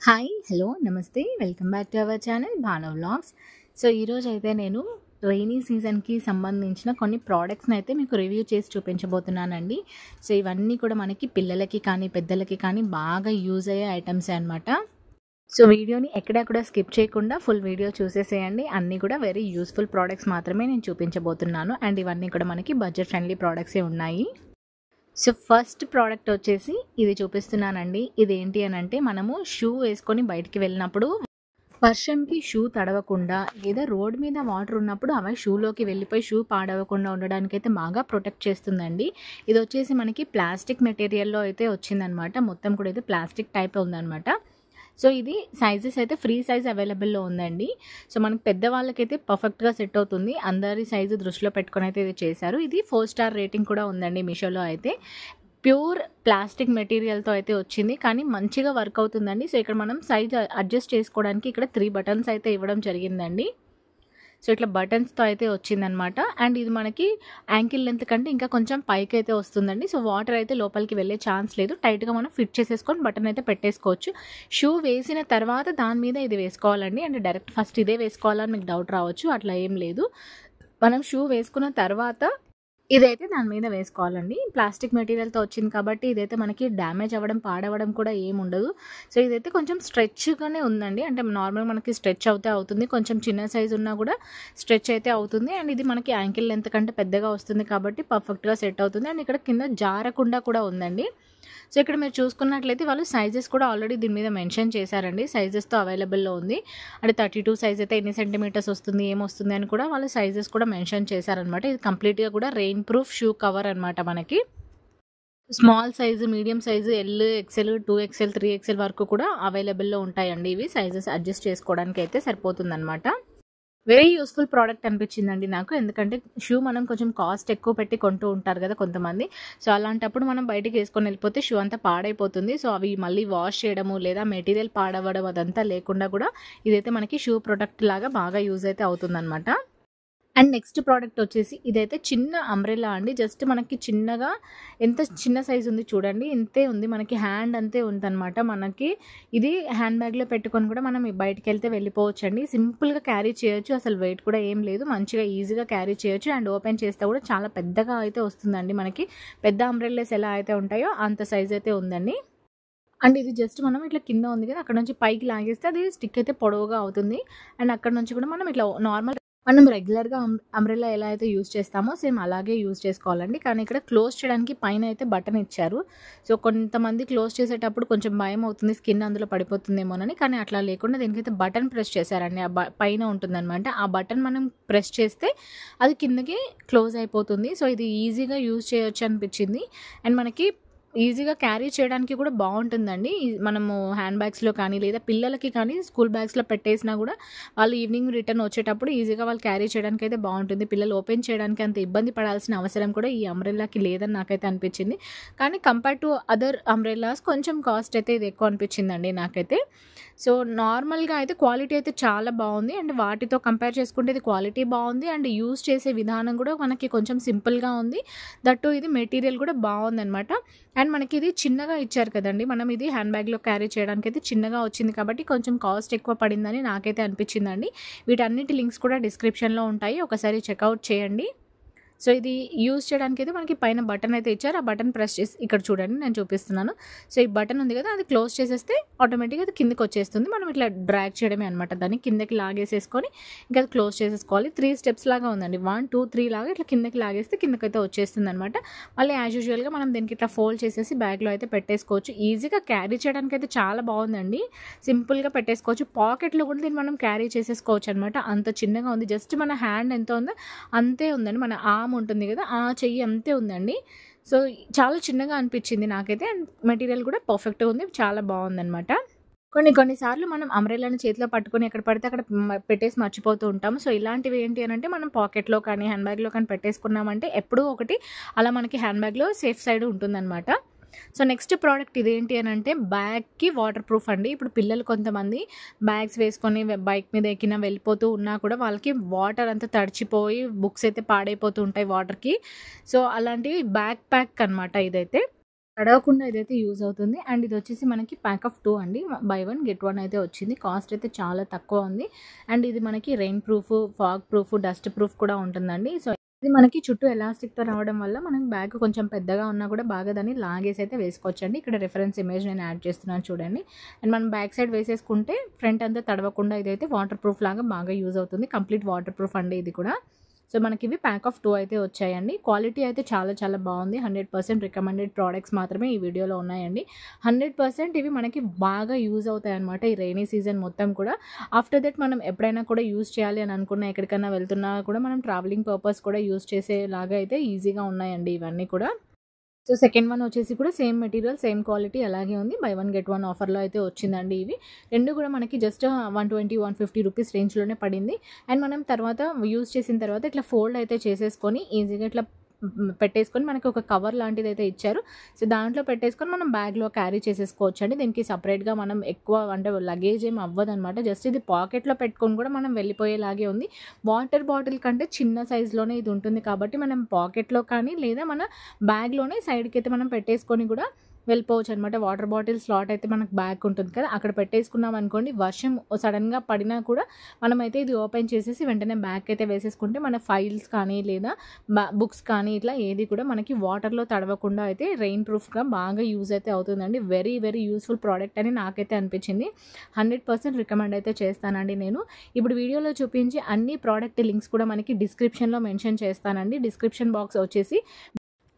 Hi hello నమస్తే welcome back to our channel Bhanu vlogs. So ఈరోజు అయితే నేను రైనీ సీజన్కి సంబంధించిన కొన్ని ప్రోడక్ట్స్ని అయితే మీకు రివ్యూ చేసి చూపించబోతున్నానండి. సో ఇవన్నీ కూడా మనకి పిల్లలకి కానీ పెద్దలకి కానీ బాగా యూజ్ అయ్యే ఐటమ్సే అనమాట. సో వీడియోని ఎక్కడెక్కడ స్కిప్ చేయకుండా ఫుల్ వీడియో చూసేసేయండి. అన్నీ కూడా వెరీ యూస్ఫుల్ ప్రోడక్ట్స్ మాత్రమే నేను చూపించబోతున్నాను. అండ్ ఇవన్నీ కూడా మనకి బడ్జెట్ ఫ్రెండ్లీ ప్రోడక్ట్సే ఉన్నాయి. సో ఫస్ట్ ప్రోడక్ట్ వచ్చేసి ఇది చూపిస్తున్నానండి. ఇది ఏంటి అని అంటే, మనము షూ వేసుకొని బయటికి వెళ్ళినప్పుడు వర్షంకి షూ తడవకుండా లేదా రోడ్ మీద వాటర్ ఉన్నప్పుడు అవి షూలోకి వెళ్ళిపోయి షూ పాడవకుండా ఉండడానికైతే బాగా ప్రొటెక్ట్ చేస్తుందండి. ఇది వచ్చేసి మనకి ప్లాస్టిక్ మెటీరియల్లో అయితే వచ్చిందనమాట. మొత్తం కూడా ఇది ప్లాస్టిక్ టైప్ ఉందనమాట. సో ఇది సైజెస్ అయితే ఫ్రీ సైజ్ అవైలబుల్లో ఉందండి. సో మనకి పెద్దవాళ్ళకైతే పర్ఫెక్ట్గా సెట్ అవుతుంది. అందరి సైజు దృష్టిలో పెట్టుకొని అయితే ఇది చేశారు. ఇది 4 స్టార్ రేటింగ్ కూడా ఉందండి మీషోలో అయితే. ప్యూర్ ప్లాస్టిక్ మెటీరియల్తో అయితే వచ్చింది, కానీ మంచిగా వర్క్ అవుతుందండి. సో ఇక్కడ మనం సైజ్ అడ్జస్ట్ చేసుకోవడానికి ఇక్కడ 3 బటన్స్ అయితే ఇవ్వడం జరిగిందండి. సో ఇట్లా బటన్స్తో అయితే వచ్చిందనమాట. అండ్ ఇది మనకి యాంకిల్ లెంత్ కంటే ఇంకా కొంచెం పైకి అయితే వస్తుందండి. సో వాటర్ అయితే లోపలికి వెళ్ళే ఛాన్స్ లేదు. టైట్గా మనం ఫిట్ చేసేసుకొని బటన్ అయితే పెట్టేసుకోవచ్చు. షూ వేసిన తర్వాత దాని మీద ఇది వేసుకోవాలండి. అంటే డైరెక్ట్ ఫస్ట్ ఇదే వేసుకోవాలని మీకు డౌట్ రావచ్చు. అట్లా ఏం లేదు. మనం షూ వేసుకున్న తర్వాత ఇదైతే దాని మీద వేసుకోవాలండి. ప్లాస్టిక్ మెటీరియల్తో వచ్చింది కాబట్టి ఇదైతే మనకి డ్యామేజ్ అవ్వడం పాడవడం కూడా ఏముండదు. సో ఇదైతే కొంచెం స్ట్రెచ్గానే ఉందండి. అంటే నార్మల్ మనకి స్ట్రెచ్ అవుతే అవుతుంది, కొంచెం చిన్న సైజు ఉన్నా కూడా స్ట్రెచ్ అయితే అవుతుంది. అండ్ ఇది మనకి యాంకిల్ లెంత్ కంటే పెద్దగా వస్తుంది కాబట్టి పర్ఫెక్ట్గా సెట్ అవుతుంది. అండ్ ఇక్కడ కింద జారకుండా కూడా ఉందండి. సో ఇక్కడ మీరు చూసుకున్నట్లయితే వాళ్ళు సైజెస్ కూడా ఆల్రెడీ దీని మీద మెన్షన్ చేశారండి. సైజెస్తో అవైలబుల్లో ఉంది. అంటే 32 సైజ్ అయితే ఎన్ని సెంటీమీటర్స్ వస్తుంది, ఏమొస్తుంది అని కూడా వాళ్ళు సైజెస్ కూడా మెన్షన్ చేశారనమాట. ఇది కంప్లీట్గా కూడా రెయిన్ ప్రూఫ్ షూ కవర్ అనమాట. మనకి small size, medium size, L, XL, 2XL, 3XL వరకు కూడా అవైలబుల్లో ఉంటాయండి. ఇవి సైజెస్ అడ్జస్ట్ చేసుకోవడానికి అయితే సరిపోతుందన్నమాట. వెరీ యూస్ఫుల్ ప్రోడక్ట్ అనిపించిందండి నాకు. ఎందుకంటే షూ మనం కొంచెం కాస్ట్ ఎక్కువ పెట్టి కొంటూ ఉంటారు కదా కొంతమంది. సో అలాంటప్పుడు మనం బయటికి వేసుకొని వెళ్ళిపోతే షూ అంతా పాడైపోతుంది. సో అవి మళ్ళీ వాష్ చేయడము లేదా మెటీరియల్ పాడవడం అదంతా లేకుండా కూడా ఇదైతే మనకి షూ ప్రొడక్ట్ లాగా బాగా యూజ్ అయితే అవుతుందన్నమాట. అండ్ నెక్స్ట్ ప్రోడక్ట్ వచ్చేసి ఇదైతే చిన్న అంబ్రెల్లా అండి. జస్ట్ మనకి చిన్నగా ఎంత చిన్న సైజు ఉంది చూడండి, ఇంతే ఉంది. మనకి హ్యాండ్ అంతే ఉందన్నమాట. మనకి ఇది హ్యాండ్ బ్యాగ్లో పెట్టుకొని కూడా మనం బయటకు వెళ్తే వెళ్ళిపోవచ్చు అండి. సింపుల్గా క్యారీ చేయొచ్చు. అసలు వెయిట్ కూడా ఏం లేదు. మంచిగా ఈజీగా క్యారీ చేయొచ్చు. అండ్ ఓపెన్ చేస్తే కూడా చాలా పెద్దగా అయితే వస్తుందండి. మనకి పెద్ద అంబ్రెల్లాస్ ఎలా అయితే ఉంటాయో అంత సైజ్ అయితే ఉందండి. అండ్ ఇది జస్ట్ మనం ఇట్లా కింద ఉంది కదా, అక్కడ నుంచి పైకి లాగేస్తే అది స్టిక్ అయితే పొడవుగా అవుతుంది. అండ్ అక్కడ నుంచి కూడా మనం ఇట్లా నార్మల్ మనం రెగ్యులర్గా అంబ్రెల్లా ఎలా అయితే యూజ్ చేస్తామో సేమ్ అలాగే యూజ్ చేసుకోవాలండి. కానీ ఇక్కడ క్లోజ్ చేయడానికి పైన అయితే బటన్ ఇచ్చారు. సో కొంతమంది క్లోజ్ చేసేటప్పుడు కొంచెం భయం అవుతుంది, స్కిన్ అందులో పడిపోతుందేమోనని. కానీ అట్లా లేకుండా దీనికైతే బటన్ ప్రెస్ చేశారండి. ఆ పైన ఉంటుందన్నమాట. ఆ బటన్ మనం ప్రెస్ చేస్తే అది కిందకి క్లోజ్ అయిపోతుంది. సో ఇది ఈజీగా యూజ్ చేయొచ్చు అనిపించింది. అండ్ మనకి ఈజీగా క్యారీ చేయడానికి కూడా బాగుంటుందండి. మనము హ్యాండ్ బ్యాగ్స్లో కానీ లేదా పిల్లలకి కానీ స్కూల్ బ్యాగ్స్లో పెట్టేసినా కూడా వాళ్ళు ఈవినింగ్ రిటర్న్ వచ్చేటప్పుడు ఈజీగా వాళ్ళు క్యారీ చేయడానికి అయితే బాగుంటుంది. పిల్లలు ఓపెన్ చేయడానికి అంత ఇబ్బంది పడాల్సిన అవసరం కూడా ఈ అంబ్రెల్లాకి లేదని నాకైతే అనిపించింది. కానీ కంపేర్ టు అదర్ అంబ్రెల్లాస్ కొంచెం కాస్ట్ అయితే ఇది ఎక్కువ అనిపించిందండి నాకైతే. సో నార్మల్గా అయితే క్వాలిటీ అయితే చాలా బాగుంది. అండ్ వాటితో కంపేర్ చేసుకుంటే ఇది క్వాలిటీ బాగుంది. అండ్ యూజ్ చేసే విధానం కూడా మనకి కొంచెం సింపుల్గా ఉంది. దట్టు ఇది మెటీరియల్ కూడా బాగుందన్నమాట. అండ్ మనకి ఇది చిన్నగా ఇచ్చారు కదండి, మనం ఇది హ్యాండ్ బ్యాగ్లో క్యారీ చేయడానికి అయితే చిన్నగా వచ్చింది కాబట్టి కొంచెం కాస్ట్ ఎక్కువ పడిందని నాకైతే అనిపించిందండి. వీటన్నిటి లింక్స్ కూడా డిస్క్రిప్షన్లో ఉంటాయి, ఒకసారి చెక్అవుట్ చేయండి. సో ఇది యూజ్ చేయడానికి అయితే మనకి పైన బటన్ అయితే ఇచ్చారు. ఆ బటన్ ప్రెస్ చేసి ఇక్కడ చూడండి నేను చూపిస్తున్నాను. సో ఈ బటన్ ఉంది కదా, అది క్లోజ్ చేసేస్తే ఆటోమేటిక్గా అది కిందకి వచ్చేస్తుంది. మనం ఇట్లా డ్రాగ్ చేయడమే అనమాట. దాన్ని కిందకి లాగేసేసుకొని ఇంకా అది క్లోజ్ చేసేసుకోవాలి. 3 స్టెప్స్ లాగా ఉందండి. 1, 2, 3 లాగా ఇట్లా కిందకి లాగేస్తే కిందకైతే వచ్చేస్తుంది అనమాట. మళ్ళీ యాజ్ యూజువల్గా మనం దీనికి ఇట్లా ఫోల్డ్ చేసేసి బ్యాగ్లో అయితే పెట్టేసుకోవచ్చు. ఈజీగా క్యారీ చేయడానికి అయితే చాలా బాగుందండి. సింపుల్గా పెట్టేసుకోవచ్చు. పాకెట్లో కూడా దీన్ని మనం క్యారీ చేసేసుకోవచ్చు అనమాట. అంత చిన్నగా ఉంది. జస్ట్ మన హ్యాండ్ ఎంత ఉందో అంతే ఉందండి. మన ఆర్మ్ ఉంటుంది కదా, ఆ చెయ్యి అంతే ఉందండి. సో చాలా చిన్నగా అనిపించింది నాకైతే. అండ్ మెటీరియల్ కూడా పర్ఫెక్ట్గా ఉంది, చాలా బాగుందనమాట. కొన్నిసార్లు మనం అంబ్రెల్లాని చేతిలో పట్టుకొని ఎక్కడ పడితే అక్కడ పెట్టేసి మర్చిపోతూ ఉంటాము. సో ఇలాంటివి ఏంటి అని అంటే మనం పాకెట్లో కానీ హ్యాండ్ బ్యాగ్లో కానీ పెట్టేసుకున్నామంటే ఎప్పుడూ ఒకటి అలా మనకి హ్యాండ్ బ్యాగ్లో సేఫ్ సైడ్ ఉంటుందన్నమాట. సో నెక్స్ట్ ప్రోడక్ట్ ఇదేంటి అని అంటే బ్యాగ్కి వాటర్ ప్రూఫ్ అండి. ఇప్పుడు పిల్లలు కొంతమంది బ్యాగ్స్ వేసుకొని బైక్ మీద ఎక్కినా వెళ్ళిపోతూ ఉన్నా కూడా వాళ్ళకి వాటర్ అంతా తడిచిపోయి బుక్స్ అయితే పాడైపోతూ ఉంటాయి వాటర్కి. సో అలాంటివి బ్యాక్ ప్యాక్ అనమాట ఇదైతే. తడవకుండా ఇదైతే యూజ్ అవుతుంది. అండ్ ఇది వచ్చేసి మనకి ప్యాక్ ఆఫ్ 2 అండి. బై 1 గెట్ 1 అయితే వచ్చింది. కాస్ట్ అయితే చాలా తక్కువ ఉంది. అండ్ ఇది మనకి rain proof, fog proof, dust proof కూడా ఉంటుందండి. సో ఇది మనకి చుట్టూ ఎలాస్టిక్‌తో రావడం వల్ల మనం బ్యాగ్ కొంచెం పెద్దగా ఉన్నా కూడా బాగా దాన్ని లాగేసి అయితే వేసుకోవచ్చండి. ఇక్కడ రిఫరెన్స్ ఇమేజ్ నేను యాడ్ చేస్తున్నాను చూడండి. అండ్ మనం బ్యాక్ సైడ్ వేసేసుకుంటే ఫ్రంట్ అంతా తడవకుండా ఇదైతే వాటర్ ప్రూఫ్ లాగా బాగా యూజ్ అవుతుంది. కంప్లీట్ వాటర్ ప్రూఫ్ అండి ఇది కూడా. సో మనకి ఇవి ప్యాక్ ఆఫ్ 2 అయితే వచ్చాయండి. క్వాలిటీ అయితే చాలా చాలా బాగుంది. 100% రికమెండెడ్ ప్రోడక్ట్స్ మాత్రమే ఈ వీడియోలో ఉన్నాయండి. 100% ఇవి మనకి బాగా యూజ్ అవుతాయన్నమాట ఈ రెయినీ సీజన్ మొత్తం కూడా. ఆఫ్టర్ దట్ మనం ఎప్పుడైనా కూడా యూజ్ చేయాలి అని అనుకున్నా, ఎక్కడికైనా వెళ్తున్నా కూడా మనం ట్రావెలింగ్ పర్పస్ కూడా యూజ్ చేసేలాగా అయితే ఈజీగా ఉన్నాయండి ఇవన్నీ కూడా. సో సెకండ్ వన్ వచ్చేసి కూడా సేమ్ మెటీరియల్, సేమ్ క్వాలిటీ అలాగే ఉంది. బై 1 గెట్ 1 ఆఫర్లో అయితే వచ్చిందండి ఇవి. రెండు కూడా మనకి జస్ట్ 120, 150 రూపీస్ రేంజ్లోనే పడింది. అండ్ మనం తర్వాత యూజ్ చేసిన తర్వాత ఇట్లా ఫోల్డ్ అయితే చేసేసుకొని ఈజీగా ఇట్లా పెట్టేసుకొని మనకి ఒక కవర్ లాంటిది అయితే ఇచ్చారు. సో దాంట్లో పెట్టేసుకొని మనం బ్యాగ్లో క్యారీ చేసేసుకోవచ్చు అండి. దీనికి సపరేట్గా మనం ఎక్కువ అంటే లగేజ్ ఏం అవ్వదనమాట. జస్ట్ ఇది పాకెట్లో పెట్టుకొని కూడా మనం వెళ్ళిపోయేలాగే ఉంది. వాటర్ బాటిల్ కంటే చిన్న సైజులోనే ఇది ఉంటుంది కాబట్టి మనం పాకెట్లో కానీ లేదా మన బ్యాగ్లోనే సైడ్కి అయితే మనం పెట్టేసుకొని కూడా వెళ్ళిపోవచ్చు అనమాట. వాటర్ బాటిల్ స్లాట్ అయితే మనకు బ్యాగ్ ఉంటుంది కదా, అక్కడ పెట్టేసుకున్నాం అనుకోండి, వర్షం సడన్గా పడినా కూడా మనమైతే ఇది ఓపెన్ చేసేసి వెంటనే బ్యాగ్ అయితే వేసేసుకుంటే మన ఫైల్స్ కానీ లేదా బుక్స్ కానీ ఇట్లా ఏది కూడా మనకి వాటర్లో తడవకుండా అయితే రెయిన్ ప్రూఫ్గా బాగా యూజ్ అయితే అవుతుందండి. వెరీ వెరీ యూస్ఫుల్ ప్రోడక్ట్ అని నాకైతే అనిపించింది. 100% రికమెండ్ అయితే చేస్తానండి నేను. ఇప్పుడు వీడియోలో చూపించి అన్ని ప్రోడక్ట్ లింక్స్ కూడా మనకి డిస్క్రిప్షన్లో మెన్షన్ చేస్తానండి. డిస్క్రిప్షన్ బాక్స్ వచ్చేసి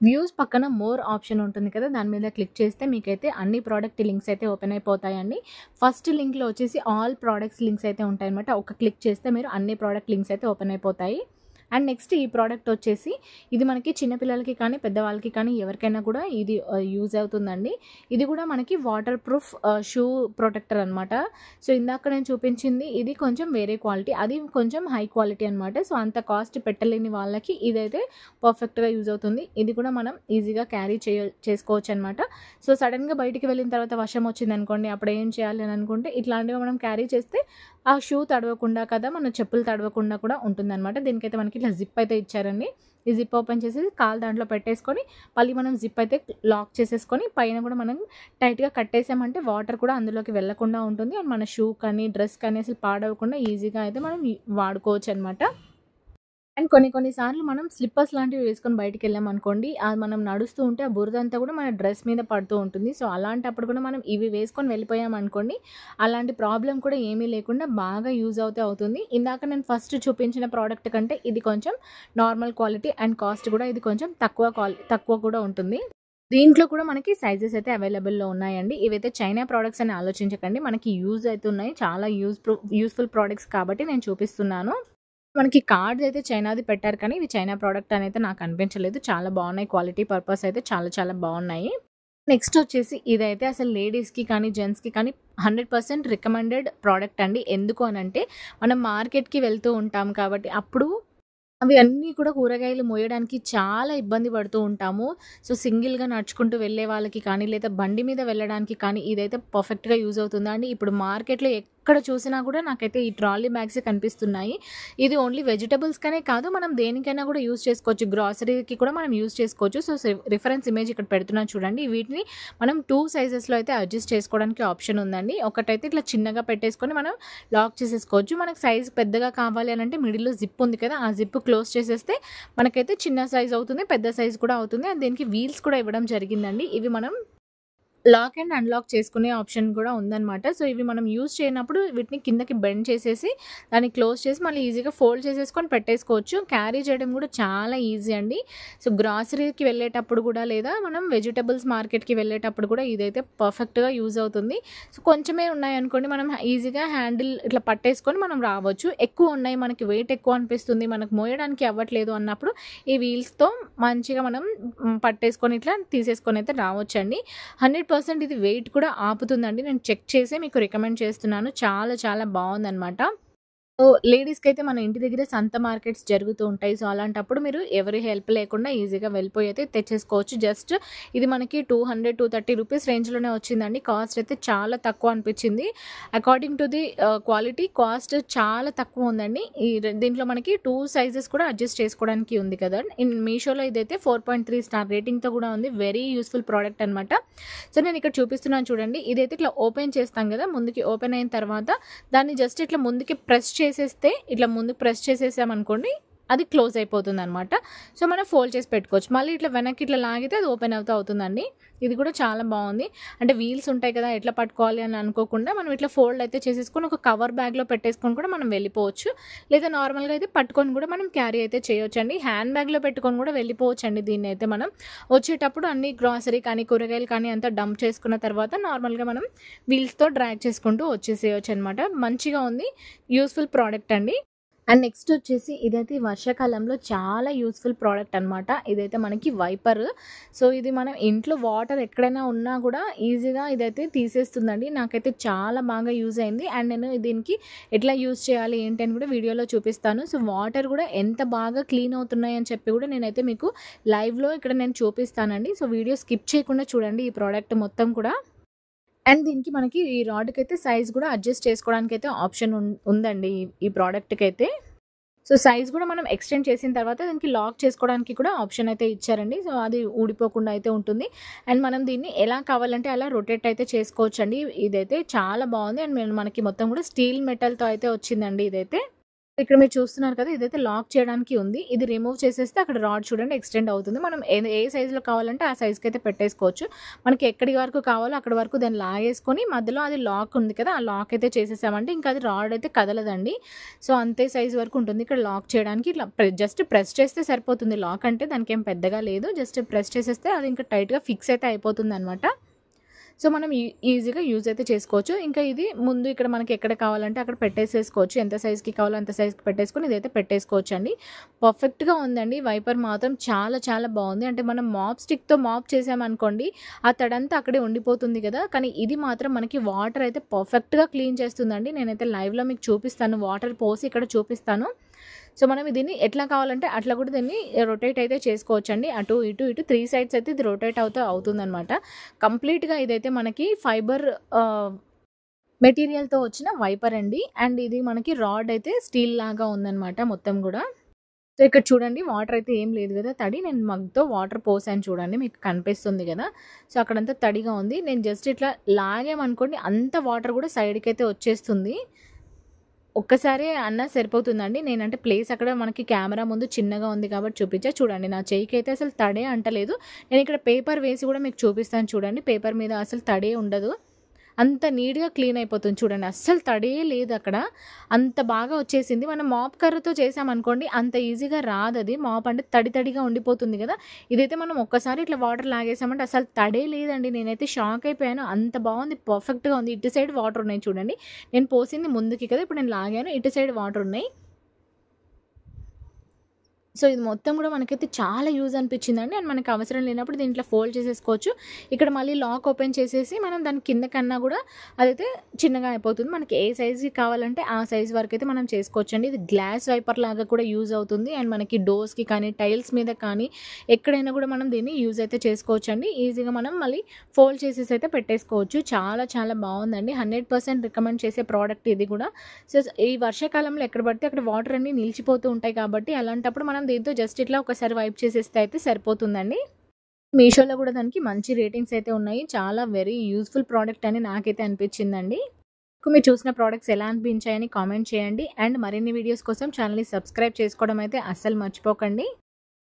వ్యూస్ పక్కన మోర్ ఆప్షన్ ఉంటుంది కదా, దాని మీద క్లిక్ చేస్తే మీకైతే అన్ని ప్రోడక్ట్ లింక్స్ అయితే ఓపెన్ అయిపోతాయండి. ఫస్ట్ లింక్లో వచ్చేసి ఆల్ ప్రోడక్ట్స్ లింక్స్ అయితే ఉంటాయన్నమాట. ఒక క్లిక్ చేస్తే మీరు అన్ని ప్రోడక్ట్ లింక్స్ అయితే ఓపెన్ అయిపోతాయి. అండ్ నెక్స్ట్ ఈ ప్రోడక్ట్ వచ్చేసి ఇది మనకి చిన్నపిల్లలకి కానీ పెద్దవాళ్ళకి కానీ ఎవరికైనా కూడా ఇది యూజ్ అవుతుందండి. ఇది కూడా మనకి వాటర్ ప్రూఫ్ షూ ప్రొటెక్టర్ అనమాట. సో ఇందాక నేను చూపించింది ఇది కొంచెం వేరే క్వాలిటీ, అది కొంచెం హై క్వాలిటీ అనమాట. సో అంత కాస్ట్ పెట్టలేని వాళ్ళకి ఇదైతే పర్ఫెక్ట్గా యూజ్ అవుతుంది. ఇది కూడా మనం ఈజీగా క్యారీ చేసుకోవచ్చు అనమాట. సో సడన్గా బయటికి వెళ్ళిన తర్వాత వర్షం వచ్చింది అనుకోండి, అప్పుడు ఏం చేయాలి అని అనుకుంటే ఇట్లాంటివి మనం క్యారీ చేస్తే ఆ షూ తడవకుండా కదా, మన చెప్పులు తడవకుండా కూడా ఉంటుందన్నమాట. దీనికైతే మనకి ఇట్లా జిప్ అయితే ఇచ్చారండి. ఈ జిప్ ఓపెన్ చేసేసి కాలు దాంట్లో పెట్టేసుకొని మళ్ళీ మనం జిప్ అయితే లాక్ చేసేసుకొని పైన కూడా మనం టైట్గా కట్టేసామంటే వాటర్ కూడా అందులోకి వెళ్ళకుండా ఉంటుంది. అండ్ మన షూ కానీ డ్రెస్ కానీ అసలు పాడవకుండా ఈజీగా అయితే మనం వాడుకోవచ్చు అనమాట. అండ్ కొన్ని సార్లు మనం స్లిప్పర్స్ లాంటివి వేసుకొని బయటికి వెళ్ళామనుకోండి, అది మనం నడుస్తూ ఉంటే ఆ బురదంతా కూడా మన డ్రెస్ మీద పడుతూ ఉంటుంది. సో అలాంటప్పుడు కూడా మనం ఇవి వేసుకొని వెళ్ళిపోయామనుకోండి, అలాంటి ప్రాబ్లం కూడా ఏమీ లేకుండా బాగా యూజ్ అవుతుంది. ఇందాక నేను ఫస్ట్ చూపించిన ప్రోడక్ట్ కంటే ఇది కొంచెం నార్మల్ క్వాలిటీ అండ్ కాస్ట్ కూడా ఇది కొంచెం తక్కువ కూడా ఉంటుంది. దీంట్లో కూడా మనకి సైజెస్ అయితే అవైలబుల్లో ఉన్నాయండి. ఇవైతే చైనా ప్రోడక్ట్స్ అని ఆలోచించకండి, మనకి యూజ్ అవుతున్నాయి. చాలా యూస్ఫుల్ ప్రోడక్ట్స్ కాబట్టి నేను చూపిస్తున్నాను. మనకి కార్డ్స్ అయితే చైనాది పెట్టారు కానీ ఇవి చైనా ప్రోడక్ట్ అని అయితే నాకు అనిపించలేదు. చాలా బాగున్నాయి, క్వాలిటీ పర్పస్ అయితే చాలా చాలా బాగున్నాయి. నెక్స్ట్ వచ్చేసి ఇదైతే అసలు లేడీస్కి కానీ జెంట్స్కి కానీ 100% రికమెండెడ్ ప్రోడక్ట్ అండి. ఎందుకు అనంటే మనం మార్కెట్కి వెళ్తూ ఉంటాం కాబట్టి అప్పుడు అవి అన్నీ కూడా కూరగాయలు మోయడానికి చాలా ఇబ్బంది పడుతూ ఉంటాము. సో సింగిల్గా నడుచుకుంటూ వెళ్ళే వాళ్ళకి కానీ లేదా బండి మీద వెళ్ళడానికి కానీ ఇదైతే పర్ఫెక్ట్గా యూజ్ అవుతుందా అండి. ఇప్పుడు మార్కెట్లో ఎక్కడ చూసినా కూడా నాకైతే ఈ ట్రాలీ బ్యాగ్సే కనిపిస్తున్నాయి. ఇది ఓన్లీ వెజిటబుల్స్కనే కాదు, మనం దేనికైనా కూడా యూజ్ చేసుకోవచ్చు. గ్రాసరీకి కూడా మనం యూజ్ చేసుకోవచ్చు. సో రిఫరెన్స్ ఇమేజ్ ఇక్కడ పెడుతున్నాను చూడండి. వీటిని మనం 2 సైజెస్లో అయితే అడ్జస్ట్ చేసుకోవడానికి ఆప్షన్ ఉందండి. ఒకటైతే ఇట్లా చిన్నగా పెట్టేసుకొని మనం లాక్ చేసేసుకోవచ్చు. మనకు సైజ్ పెద్దగా కావాలి అని అంటే మిడిల్లో జిప్ ఉంది కదా, ఆ జిప్ క్లోజ్ చేసేస్తే మనకైతే చిన్న సైజ్ అవుతుంది, పెద్ద సైజ్ కూడా అవుతుంది. అండ్ దీనికి వీల్స్ కూడా ఇవ్వడం జరిగిందండి. ఇవి మనం లాక్ అండ్ అన్లాక్ చేసుకునే ఆప్షన్ కూడా ఉందన్నమాట. సో ఇవి మనం యూజ్ చేయనప్పుడు వీటిని కిందకి బెండ్ చేసేసి దాన్ని క్లోజ్ చేసి మళ్ళీ ఈజీగా ఫోల్డ్ చేసేసుకొని పెట్టేసుకోవచ్చు. క్యారీ చేయడం కూడా చాలా ఈజీ అండి. సో గ్రాసరీకి వెళ్ళేటప్పుడు కూడా లేదా మనం వెజిటబుల్స్ మార్కెట్కి వెళ్ళేటప్పుడు కూడా ఇదైతే పర్ఫెక్ట్గా యూజ్ అవుతుంది. సో కొంచెమే ఉన్నాయనుకోండి, మనం ఈజీగా హ్యాండిల్ ఇట్లా పట్టేసుకొని మనం రావచ్చు. ఎక్కువ ఉన్నాయి, మనకి వెయిట్ ఎక్కువ అనిపిస్తుంది, మనకు మోయడానికి అవ్వట్లేదు అన్నప్పుడు ఈ వీల్స్తో మంచిగా మనం పట్టేసుకొని ఇట్లా తీసేసుకొని అయితే రావచ్చండి. 100% ఇది వెయిట్ కూడా ఆపుతుందండి. నేను చెక్ చేసి మీకు రికమెండ్ చేస్తున్నాను. చాలా చాలా బాగుందన్నమాట. సో లేడీస్‌కి అయితే మన ఇంటి దగ్గరే సంత మార్కెట్స్ జరుగుతూ ఉంటాయి. సో అలాంటప్పుడు మీరు ఎవరి హెల్ప్ లేకుండా ఈజీగా వెళ్ళిపోయి అయితే తెచ్చేసుకోవచ్చు. జస్ట్ ఇది మనకి 200, 230 రూపీస్ రేంజ్‌లోనే వచ్చిందండి. కాస్ట్ అయితే చాలా తక్కువ అనిపించింది. According to the quality cost చాలా తక్కువ ఉందండి. దీంట్లో మనకి 2 సైజెస్ కూడా అడ్జస్ట్ చేసుకోవడానికి ఉంది కదా! మీషోలో ఇదైతే 4.3 స్టార్ రేటింగ్‌తో కూడా ఉంది. వెరీ యూజ్‌ఫుల్ ప్రోడక్ట్ అనమాట. సో నేను ఇక్కడ చూపిస్తున్నాను చూడండి. ఇదైతే ఇట్లా ఓపెన్ చేస్తాం కదా! ముందుకి ఓపెన్ అయిన తర్వాత దాన్ని జస్ట్ ఇట్లా ముందుకి ప్రెస్ చేసేస్తే ఇట్లా ముందుకు ప్రెస్ చేసేసామనుకోండి అది క్లోజ్ అయిపోతుందనమాట. సో మనం ఫోల్డ్ చేసి పెట్టుకోవచ్చు. మళ్ళీ ఇట్లా వెనక్కి ఇట్లా లాగితే అది ఓపెన్ అవుతుందండి. ఇది కూడా చాలా బాగుంది. అంటే వీల్స్ ఉంటాయి కదా, ఎట్లా పట్టుకోవాలి అని అనుకోకుండా మనం ఇట్లా ఫోల్డ్ అయితే చేసేసుకొని ఒక కవర్ బ్యాగ్లో పెట్టేసుకొని కూడా మనం వెళ్ళిపోవచ్చు. లేదా నార్మల్గా అయితే పట్టుకొని కూడా మనం క్యారీ అయితే చేయొచ్చండి. హ్యాండ్ బ్యాగ్లో పెట్టుకొని కూడా వెళ్ళిపోవచ్చండి. దీన్ని అయితే మనం వచ్చేటప్పుడు అన్ని గ్రాసరీ కానీ కూరగాయలు కానీ అంతా డంప్ చేసుకున్న తర్వాత నార్మల్గా మనం వీల్స్తో డ్రాగ్ చేసుకుంటూ వచ్చేసేయచ్చు అనమాట. మంచిగా ఉంది, యూస్ఫుల్ ప్రోడక్ట్ అండి. అండ్ నెక్స్ట్ వచ్చేసి ఇదైతే వర్షాకాలంలో చాలా యూస్ఫుల్ ప్రోడక్ట్ అనమాట. ఇదైతే మనకి వైపర్. సో ఇది మనం ఇంట్లో వాటర్ ఎక్కడైనా ఉన్నా కూడా ఈజీగా ఇదైతే తీసేస్తుందండి. నాకైతే చాలా బాగా యూజ్ అయింది. అండ్ నేను దీనికి ఎట్లా యూజ్ చేయాలి ఏంటి అని కూడా వీడియోలో చూపిస్తాను. సో వాటర్ కూడా ఎంత బాగా క్లీన్ అవుతున్నాయి అని చెప్పి కూడా నేనైతే మీకు లైవ్లో ఇక్కడ నేను చూపిస్తానండి. సో వీడియో స్కిప్ చేయకుండా చూడండి ఈ ప్రోడక్ట్ మొత్తం కూడా. అండ్ దీనికి మనకి ఈ రాడ్‌కైతే సైజ్ కూడా అడ్జస్ట్ చేసుకోవడానికైతే ఆప్షన్ ఉందండి ఈ ప్రోడక్ట్‌కైతే. సో సైజ్ కూడా మనం ఎక్స్టెండ్ చేసిన తర్వాత దీనికి లాక్ చేసుకోవడానికి కూడా ఆప్షన్ అయితే ఇచ్చారండి. సో అది ఊడిపోకుండా అయితే ఉంటుంది. అండ్ మనం దీన్ని ఎలా కావాలంటే అలా రొటేట్ అయితే చేసుకోవచ్చండి. ఇదైతే చాలా బాగుంది. అండ్ మనకి మొత్తం కూడా స్టీల్ మెటల్‌తో అయితే వచ్చిందండి ఇదైతే. ఇక్కడ మీరు చూస్తున్నారు కదా, ఇదైతే లాక్ చేయడానికి ఉంది. ఇది రిమూవ్ చేసేస్తే అక్కడ రాడ్ చూడండి ఎక్స్టెండ్ అవుతుంది. మనం ఏ సైజులో కావాలంటే ఆ సైజ్కి అయితే పెట్టేసుకోవచ్చు. మనకి ఎక్కడి వరకు కావాలో అక్కడ వరకు దాన్ని లాగేసుకొని మధ్యలో అది లాక్ ఉంది కదా, ఆ లాక్ అయితే చేసేసామంటే ఇంకా అది రాడ్ అయితే కదలదండి. సో అంతే సైజ్ వరకు ఉంటుంది. ఇక్కడ లాక్ చేయడానికి ఇట్లా జస్ట్ ప్రెస్ చేస్తే సరిపోతుంది. లాక్ అంటే దానికి ఏం పెద్దగా లేదు. జస్ట్ ప్రెస్ చేసేస్తే అది ఇంకా టైట్గా ఫిక్స్ అయితే అయిపోతుంది అనమాట. సో మనం ఈజీగా యూజ్ అయితే చేసుకోవచ్చు. ఇంకా ఇది ముందు ఇక్కడ మనకి ఎక్కడ కావాలంటే అక్కడ పెట్టేసేసుకోవచ్చు. ఎంత సైజ్కి కావాలో అంత సైజ్కి పెట్టేసుకొని ఇదైతే పెట్టేసుకోవచ్చు అండి. పర్ఫెక్ట్గా ఉందండి. వైపర్ మాత్రం చాలా చాలా బాగుంది. అంటే మనం మాప్ స్టిక్తో మాప్ చేసామనుకోండి ఆ తడంతా అక్కడే ఉండిపోతుంది కదా, కానీ ఇది మాత్రం మనకి వాటర్ అయితే పర్ఫెక్ట్గా క్లీన్ చేస్తుందండి. నేనైతే లైవ్లో మీకు చూపిస్తాను, వాటర్ పోసి ఇక్కడ చూపిస్తాను. సో మనం దీన్ని ఎట్లా కావాలంటే అట్లా కూడా దీన్ని రొటేట్ అయితే చేసుకోవచ్చండి. అటు ఇటు 3 సైడ్స్ అయితే ఇది రొటేట్ అవుతుందన్నమాట. కంప్లీట్గా ఇదైతే మనకి ఫైబర్ మెటీరియల్తో వచ్చిన వైపర్ అండి. అండ్ ఇది మనకి రాడ్ అయితే స్టీల్ లాగా ఉందన్నమాట మొత్తం కూడా. సో ఇక్కడ చూడండి వాటర్ అయితే ఏం లేదు కదా, తడి. నేను మగ్తో వాటర్ పోసాను చూడండి, మీకు కనిపిస్తుంది కదా. సో అక్కడంతా తడిగా ఉంది. నేను జస్ట్ ఇట్లా లాగామనుకోండి అంత వాటర్ కూడా సైడ్కి అయితే వచ్చేస్తుంది. ఒక్కసారి అన్నా సరిపోతుందండి. నేనంటే ప్లేస్ అక్కడ మనకి కెమెరా ముందు చిన్నగా ఉంది కాబట్టి చూపించా. చూడండి నా చెయ్యికి అయితే అసలు తడే అంటలేదు. నేను ఇక్కడ పేపర్ వేసి కూడా మీకు చూపిస్తాను చూడండి. పేపర్ మీద అసలు తడే ఉండదు. అంత నీట్గా క్లీన్ అయిపోతుంది చూడండి. అస్సలు తడే లేదు అక్కడ. అంత బాగా వచ్చేసింది. మనం మాప్ కర్రతో చేసామనుకోండి అంత ఈజీగా రాదు. అది మాప్ అంటే తడిగా ఉండిపోతుంది కదా. ఇదైతే మనం ఒక్కసారి ఇట్లా వాటర్ లాగేసామంటే అసలు తడే లేదండి. నేనైతే షాక్ అయిపోయాను. అంత బాగుంది, పర్ఫెక్ట్గా ఉంది. ఇటు సైడ్ వాటర్ ఉన్నాయి చూడండి. నేను పోసింది ముందుకి కదా, ఇప్పుడు నేను లాగాను, ఇటు సైడ్ వాటర్ ఉన్నాయి. సో ఇది మొత్తం కూడా మనకైతే చాలా యూజ్ అనిపించిందండి. అండ్ మనకి అవసరం లేనప్పుడు దీంట్లో ఫోల్డ్ చేసేసుకోవచ్చు. ఇక్కడ మళ్ళీ లాక్ ఓపెన్ చేసేసి మనం దాని కింద కన్నా కూడా అదైతే చిన్నగా అయిపోతుంది. మనకి ఏ సైజుకి కావాలంటే ఆ సైజ్ వరకు అయితే మనం చేసుకోవచ్చు అండి. ఇది గ్లాస్ వైపర్ లాగా కూడా యూజ్ అవుతుంది. అండ్ మనకి డోర్స్కి కానీ టైల్స్ మీద కానీ ఎక్కడైనా కూడా మనం దీన్ని యూజ్ అయితే చేసుకోవచ్చు అండి. ఈజీగా మనం మళ్ళీ ఫోల్డ్ చేసేసి అయితే పెట్టేసుకోవచ్చు. చాలా చాలా బాగుందండి. 100% రికమెండ్ చేసే ప్రోడక్ట్ ఇది కూడా. సో ఈ వర్షాకాలంలో ఎక్కడ పడితే అక్కడ వాటర్ అన్నీ నిలిచిపోతూ ఉంటాయి కాబట్టి అలాంటప్పుడు మనం దీంతో జస్ట్ ఇట్లా ఒకసారి వైప్ చేసేస్తే అయితే సరిపోతుందండి. మీషోలో కూడా దానికి మంచి రేటింగ్స్ అయితే ఉన్నాయి. చాలా వెరీ యూజ్ఫుల్ ప్రోడక్ట్ అని నాకైతే అనిపించిందండి. మీరు చూసిన ప్రోడక్ట్స్ ఎలా అనిపించాయని కామెంట్ చేయండి. అండ్ మరిన్ని వీడియోస్ కోసం ఛానల్ని సబ్స్క్రైబ్ చేసుకోవడం అయితే అస్సలు మర్చిపోకండి.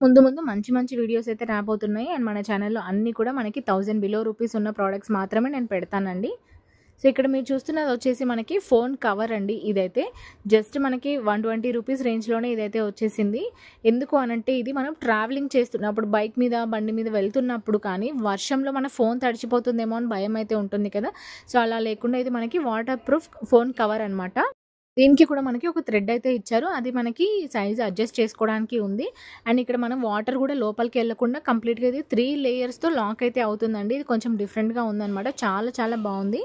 ముందు మంచి మంచి వీడియోస్ అయితే రాబోతున్నాయి. అండ్ మన ఛానల్లో అన్నీ కూడా మనకి 1000 బిలో రూపీస్ ఉన్న ప్రోడక్ట్స్ మాత్రమే నేను పెడతానండి. సో ఇక్కడ మీరు చూస్తున్నది వచ్చేసి మనకి ఫోన్ కవర్ అండి. ఇదైతే జస్ట్ మనకి 120 రూపీస్ రేంజ్లోనే ఇదైతే వచ్చేసింది. ఎందుకు అనంటే ఇది మనం ట్రావెలింగ్ చేస్తున్నప్పుడు బైక్ మీద బండి మీద వెళ్తున్నప్పుడు కానీ వర్షంలో మన ఫోన్ తడిచిపోతుందేమో అని భయం అయితే ఉంటుంది కదా. సో అలా లేకుండా ఇది మనకి వాటర్ ప్రూఫ్ ఫోన్ కవర్ అనమాట. దీనికి కూడా మనకి ఒక థ్రెడ్ అయితే ఇచ్చారు. అది మనకి సైజ్ అడ్జస్ట్ చేసుకోవడానికి ఉంది. అండ్ ఇక్కడ మనం వాటర్ కూడా లోపలికి వెళ్ళకుండా కంప్లీట్గా ఇది 3 లేయర్స్తో లాక్ అయితే అవుతుందండి. ఇది కొంచెం డిఫరెంట్గా ఉందన్నమాట. చాలా చాలా బాగుంది.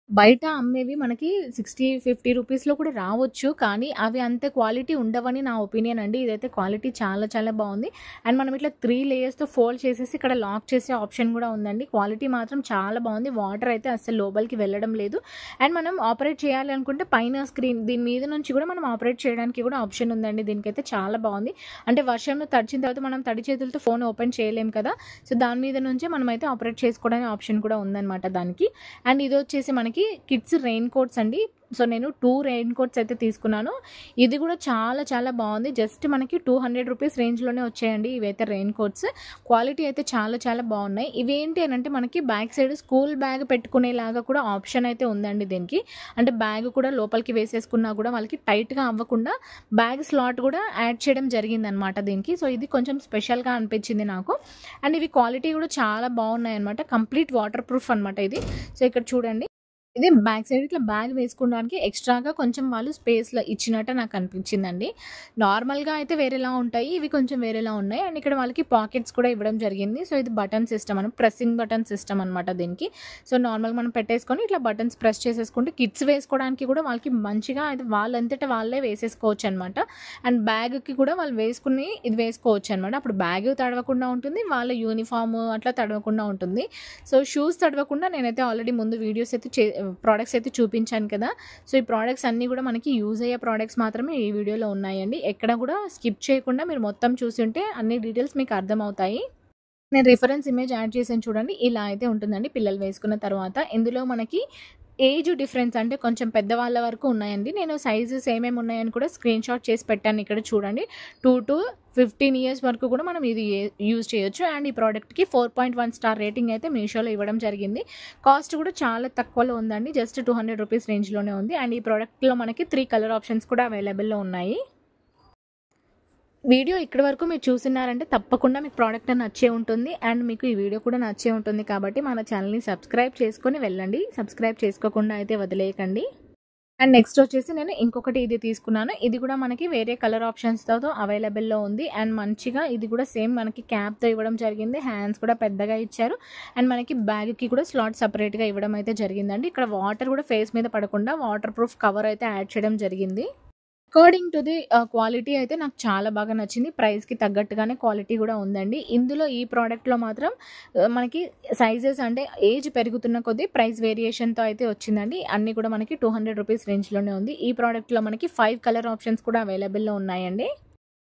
బయట అమ్మేవి మనకి 60, 50 రూపీస్‌లో కూడా రావచ్చు. కానీ అవి అంత క్వాలిటీ ఉండవని నా ఒపీనియన్ అండి. ఇదైతే క్వాలిటీ చాలా చాలా బావుంది. అండ్ మనం ఇట్లా 3 లేయర్స్‌తో ఫోల్డ్ చేసేసి ఇక్కడ లాక్ చేసే ఆప్షన్ కూడా ఉందండి. క్వాలిటీ మాత్రం చాలా బావుంది. వాటర్ అయితే అస్సలు లోపలికి వెళ్ళడం లేదు. అండ్ మనం ఆపరేట్ చేయాలి అనుకుంటే పైన స్క్రీన్ దీని మీద నుంచి కూడా మనం ఆపరేట్ చేయడానికి కూడా ఆప్షన్ ఉందండి. దీనికైతే చాలా బావుంది. అంటే వర్షంలో తడిచిన తర్వాత మనం తడి చేతులతో ఫోన్ ఓపెన్ చేయలేం కదా! సో, దాని మీద నుంచే మనమైతే ఆపరేట్ చేసుకోవడానికి ఆప్షన్ కూడా ఉందనమాట దానికి. అండ్ ఇదొచ్చేసి మనకి కిడ్స్ రెయిన్ కోట్స్ అండి. సో, నేను 2 రెయిన్ కోట్స్ అయితే తీసుకున్నాను. ఇది కూడా చాలా చాలా బావుంది. జస్ట్ మనకి 200 రూపీస్ రేంజ్‌లోనే వచ్చాయండి ఇవైతే రెయిన్ కోట్స్. క్వాలిటీ అయితే చాలా చాలా బావున్నాయి. ఇవేంటి అనంటే మనకి బ్యాక్ సైడ్ స్కూల్ బ్యాగ్ పెట్టుకునేలాగా కూడా ఆప్షన్ అయితే ఉందండి దీనికి. అంటే బ్యాగ్ కూడా లోపలికి వేసేసుకున్నా కూడా వాళ్ళకి టైట్‌గా అవ్వకుండా బ్యాగ్ స్లాట్ కూడా యాడ్ చేయడం జరిగిందనమాట దీనికి. సో, ఇది కొంచెం స్పెషల్‌గా అనిపించింది నాకు. అండ్ ఇవి క్వాలిటీ కూడా చాలా బావున్నాయన్నమాట. కంప్లీట్ వాటర్ ప్రూఫ్ అనమాట ఇది. సో, ఇక్కడ చూడండి. ఇది బ్యాక్ సైడ్ ఇట్లా బ్యాగ్ వేసుకోవడానికి ఎక్స్ట్రాగా కొంచెం వాళ్ళు స్పేస్‌లో ఇచ్చినట్టు నాకు అనిపించిందండి. నార్మల్‌గా అయితే వేరేలా ఉంటాయి. ఇవి కొంచెం వేరేలా ఉన్నాయి. అండ్ ఇక్కడ వాళ్ళకి పాకెట్స్ కూడా ఇవ్వడం జరిగింది. సో, ఇది button system pressing button system అనమాట దీనికి. సో, నార్మల్‌గా మనం పెట్టేసుకొని ఇట్లా బటన్స్ ప్రెస్ చేసేసుకుంటే కిడ్స్ వేసుకోవడానికి కూడా వాళ్ళకి మంచిగా అది వాళ్ళంతట వాళ్ళే వేసేసుకోవచ్చు అనమాట. అండ్ బ్యాగ్‌కి కూడా వాళ్ళు వేసుకుని ఇది వేసుకోవచ్చు అనమాట. అప్పుడు బ్యాగ్ తడవకుండా ఉంటుంది. వాళ్ళ యూనిఫామ్ అట్లా తడవకుండా ఉంటుంది. సో, షూస్ తడవకుండా నేనైతే ఆల్రెడీ ముందు వీడియోస్ అయితే ప్రొడక్ట్స్ అయితే చూపించాను కదా! సో, ఈ ప్రొడక్ట్స్ అన్నీ కూడా మనకి యూజ్ అయ్యే ప్రొడక్ట్స్ మాత్రమే ఈ వీడియోలో ఉన్నాయండి. ఎక్కడ కూడా స్కిప్ చేయకుండా మీరు మొత్తం చూసుంటే అన్ని డీటెయిల్స్ మీకు అర్థమవుతాయి. నేను రిఫరెన్స్ ఇమేజ్ యాడ్ చేశాను చూడండి. ఇలా అయితే ఉంటుందండి పిల్లలు వేసుకున్న తర్వాత. ఇందులో మనకి ఏజ్ డిఫరెన్స్ అంటే కొంచెం పెద్దవాళ్ళ వరకు ఉన్నాయండి. నేను సైజెస్ ఏమేమి ఉన్నాయని కూడా స్క్రీన్‌షాట్ చేసి పెట్టాను ఇక్కడ చూడండి. 2-15 ఇయర్స్ వరకు కూడా మనం ఇది యూజ్ చేయొచ్చు. అండ్ ఈ ప్రోడక్ట్‌కి 4.1 స్టార్ రేటింగ్ అయితే మీషోలో ఇవ్వడం జరిగింది. కాస్ట్ కూడా చాలా తక్కువలో ఉందండి. జస్ట్ 200 రూపీస్ రేంజ్‌లోనే ఉంది. అండ్ ఈ ప్రోడక్ట్‌లో మనకి 3 కలర్ ఆప్షన్స్ కూడా అవైలబుల్‌లో ఉన్నాయి. వీడియో ఇక్కడి వరకు మీరు చూస్తున్నారంటే తప్పకుండా మీకు ప్రోడక్ట్ నచ్చే ఉంటుంది. అండ్ మీకు ఈ వీడియో కూడా నచ్చే ఉంటుంది కాబట్టి మన ఛానల్‌ని సబ్స్క్రైబ్ చేసుకొని వెళ్ళండి. సబ్స్క్రైబ్ చేసుకోకుండా అయితే వదిలేయకండి. అండ్ నెక్స్ట్ వచ్చేసి నేను ఇంకొకటి ఇది తీసుకున్నాను. ఇది కూడా మనకి వేరే కలర్ ఆప్షన్స్‌తో అవైలబుల్‌లో ఉంది. అండ్ మంచిగా ఇది కూడా సేమ్ మనకి క్యాప్‌తో ఇవ్వడం జరిగింది. హ్యాండ్స్ కూడా పెద్దగా ఇచ్చారు. అండ్ మనకి బ్యాగ్‌కి కూడా స్లాట్ సెపరేట్‌గా ఇవ్వడం అయితే జరిగిందండి. ఇక్కడ వాటర్ కూడా ఫేస్ మీద పడకుండా వాటర్ ప్రూఫ్ కవర్ అయితే యాడ్ చేయడం జరిగింది. అకార్డింగ్ టు ది క్వాలిటీ అయితే నాకు చాలా బాగా నచ్చింది. ప్రైస్‌కి తగ్గట్టుగానే క్వాలిటీ కూడా ఉందండి. ఇందులో ఈ ప్రోడక్ట్‌లో మాత్రం మనకి సైజెస్ అంటే ఏజ్ పెరుగుతున్న కొద్దీ ప్రైస్ వేరియేషన్‌తో అయితే వచ్చిందండి. అన్నీ కూడా మనకి 200 రూపీస్ రేంజ్‌లోనే ఉంది. ఈ ప్రోడక్ట్‌లో మనకి 5 కలర్ ఆప్షన్స్ కూడా అవైలబుల్‌లో ఉన్నాయండి.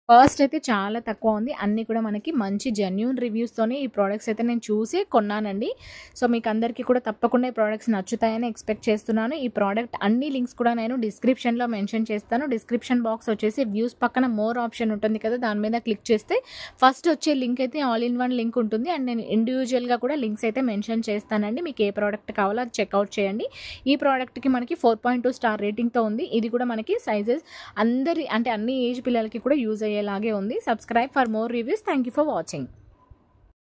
కాస్ట్ అయితే చాలా తక్కువ ఉంది. అన్నీ కూడా మనకి మంచి జెన్యూన్ రివ్యూస్‌తోనే ఈ ప్రొడక్ట్స్ అయితే నేను చూసి కొన్నానండి. సో, మీకు అందరికీ కూడా తప్పకుండా ఈ ప్రొడక్ట్స్ నచ్చుతాయని ఎక్స్‌పెక్ట్ చేస్తున్నాను. ఈ ప్రొడక్ట్ అన్ని లింక్స్ కూడా నేను డిస్క్రిప్షన్‌లో మెన్షన్ చేస్తాను. డిస్క్రిప్షన్ బాక్స్ వచ్చేసి వ్యూస్ పక్కన మోర్ ఆప్షన్ ఉంటుంది కదా! దాని మీద క్లిక్ చేస్తే ఫస్ట్ వచ్చే లింక్ అయితే ఆల్ ఇన్ వన్ లింక్ ఉంటుంది. అండ్ నేను ఇండివిజువల్‌గా కూడా లింక్స్ అయితే మెన్షన్ చేస్తానండి. మీకు ఏ ప్రొడక్ట్ కావాలో అది చెక్‌ఔట్ చేయండి. ఈ ప్రొడక్ట్‌కి మనకి 4.2 స్టార్ రేటింగ్‌తో ఉంది. ఇది కూడా మనకి సైజెస్ అందరి అంటే అన్ని ఏజ్ పిల్లలకి కూడా యూజ్ అయ్యేలాగే ఉంది. Subscribe for more reviews. Thank you for watching.